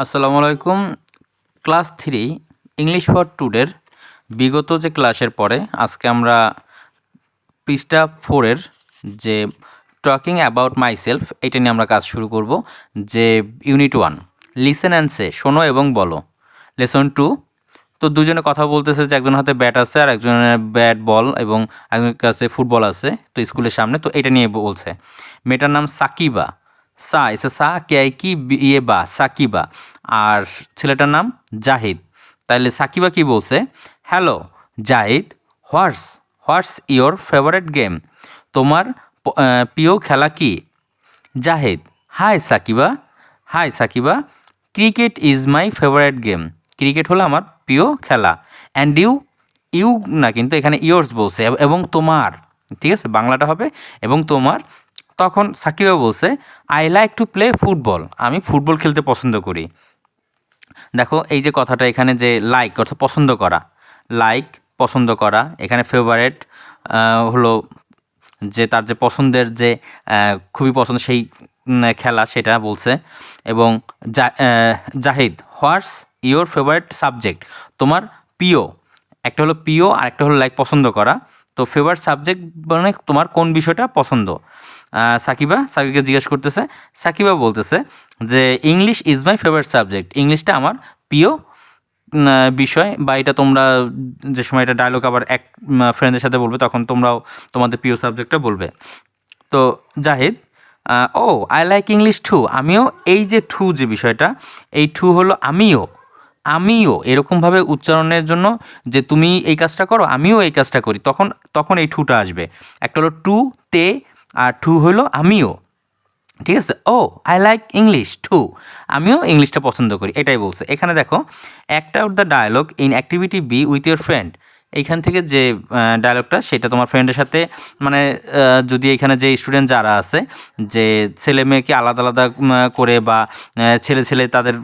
আসসালামু আলাইকুম। Class 3 English for টুডের বিগত যে ক্লাসের পরে আজকে আমরা পৃষ্ঠা 4 এর যে টকিং অ্যাবাউট মাইসেলফ এটা নিয়ে আমরা কাজ শুরু করব। যে ইউনিট 1 লিসেন অ্যান্ড সে, শোনো এবং বলো। লেসন 2, তো দুজনে কথা বলতেছে যে একজনের হাতে ব্যাট আছে আর একজনের ব্যাট বল এবং একজনের কাছে ফুটবল আছে তো স্কুলের সামনে, তো এটা নিয়ে বলছে। মেয়েটার নাম সাকিবা, সা এসে সা কে কি ইয়ে বা সাকিবা, আর ছেলেটার নাম জাহিদ। তাইলে সাকিবা কি বলছে? Hello Zahid, what's what's your favourite game? তোমার প্রিয় খেলা কি? Zahid, hi Sakiba, hi Sakiba, cricket is my favourite game. Cricket হলো আমার প্রিয় খেলা। অ্যান্ড ইউ, ইউ না কিন্তু এখানে ইয়োর্স বলছে, এবং তোমার, ঠিক আছে, বাংলাটা হবে এবং তোমার। তখন সাকিবা বলছে I like to play football, আমি ফুটবল খেলতে পছন্দ করি। দেখো এই যে কথাটা এখানে, যে লাইক অর্থাৎ পছন্দ করা, লাইক পছন্দ করা, এখানে ফেভারেট হলো যে তার যে পছন্দের যে খুবই পছন্দ সেই খেলা সেটা বলছে। এবং Zahid, what's your favourite subject? তোমার প্রিয়, একটা হলো প্রিয় আর একটা হলো লাইক পছন্দ করা। তো ফেভারিট সাবজেক্ট মানে তোমার কোন বিষয়টা পছন্দ? সাকিবকে জিজ্ঞেস করতেছে। সাকিবা বলতেছে যে English is my favourite subject, ইংলিশটা আমার প্রিয় বিষয়। বা এটা তোমরা যে সময় এটা ডায়লগ আবার এক ফ্রেন্ডের সাথে বলবে তখন তোমরাও তোমাদের প্রিয় সাবজেক্টটা বলবে। তো জাহিদ, ও আই লাইক ইংলিশ টু, আমিও, এই যে টু যে বিষয়টা, এই টু হলো আমিও, আমিও এরকমভাবে উচ্চারণের জন্য যে তুমি এই কাজটা করো আমিও এই কাজটা করি, তখন তখন এই টুটা আসবে। একটা হলো টু তে, আর টু হলো আমিও, ঠিক আছে। ও আই লাইক ইংলিশ টু, আমিও ইংলিশটা পছন্দ করি, এটাই বলছে। এখানে দেখো, একটা of the dialogue in activity be with your friend, এইখান থেকে যে ডায়লগটা সেটা তোমার ফ্রেন্ডের সাথে, মানে যদি এখানে যে স্টুডেন্ট যারা আছে, যে ছেলে মেয়েকে আলাদা আলাদা করে বা ছেলে ছেলে তাদের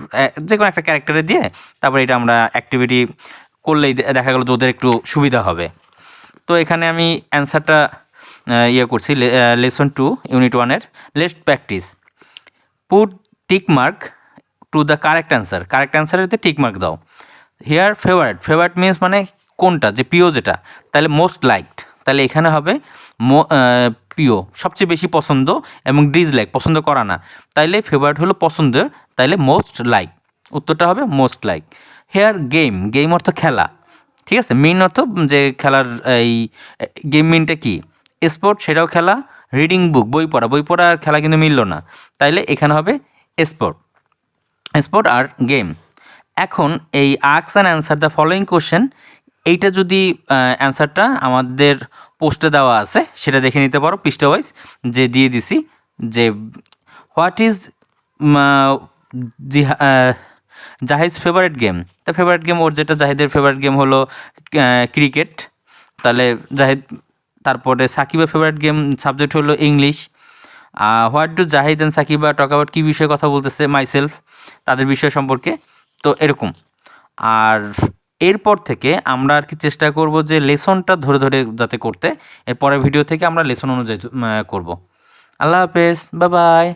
যে কোনো একটা ক্যারেক্টারে দিয়ে তারপরে এটা আমরা অ্যাক্টিভিটি করলেই দেখা গেলো যে ওদের একটু সুবিধা হবে। তো এখানে আমি অ্যান্সারটা ইয়ে করছি। লেসন 2 ইউনিট 1-এর let's practice. Put tick mark to the correct answer, correct অ্যান্সারেতে টিক মার্ক দাও। হেয়ার ফেভারিট, ফেভারিট মিনস মানে কোনটা, যে প্রিয় যেটা, তাহলে মোস্ট লাইকড, তাহলে এখানে হবে প্রিয় সবচেয়ে বেশি পছন্দ, এবং ডিসলাইক পছন্দ করা না, তাইলে ফেভারিট হলো পছন্দের, তাইলে মোস্ট লাইক, উত্তরটা হবে most like. Here game, game অর্থ খেলা, ঠিক আছে। মিন অর্থ যে খেলার, এই গেম মিনটা কি? স্পোর্ট, সেটাও খেলা। রিডিং বুক, বই পড়া, বই পড়া আর খেলা কিন্তু মিলল না, তাইলে এখানে হবে স্পোর্ট, স্পোর্ট আর গেম। এখন এই ask and answer the following question, এইটা যদি অ্যান্সারটা আমাদের পোস্টে দেওয়া আছে সেটা দেখে নিতে পারো, পৃষ্ঠা ওয়াইজ যে দিয়ে দিছি। যে হোয়াট ইজ জাহিদ's ফেভারিট গেম, তা ফেভারিট গেম ওর যেটা, জাহিদের ফেভারিট গেম হলো ক্রিকেট, তাহলে জাহিদ। তারপরে সাকিবের ফেভারিট গেম সাবজেক্ট হলো English. What do Zahid and Sakiba talk about, কী বিষয়ে কথা বলতেছে? মাইসেলফ, তাদের বিষয় সম্পর্কে। তো এরকম। আর এরপর থেকে আমরা আর কি চেষ্টা করব যে লেসনটা ধরে ধরে যাতে করতে, এর পরের ভিডিও থেকে আমরা লেসন অনুযায়ী করব। আল্লাহ হাফেজ, বাই বাই।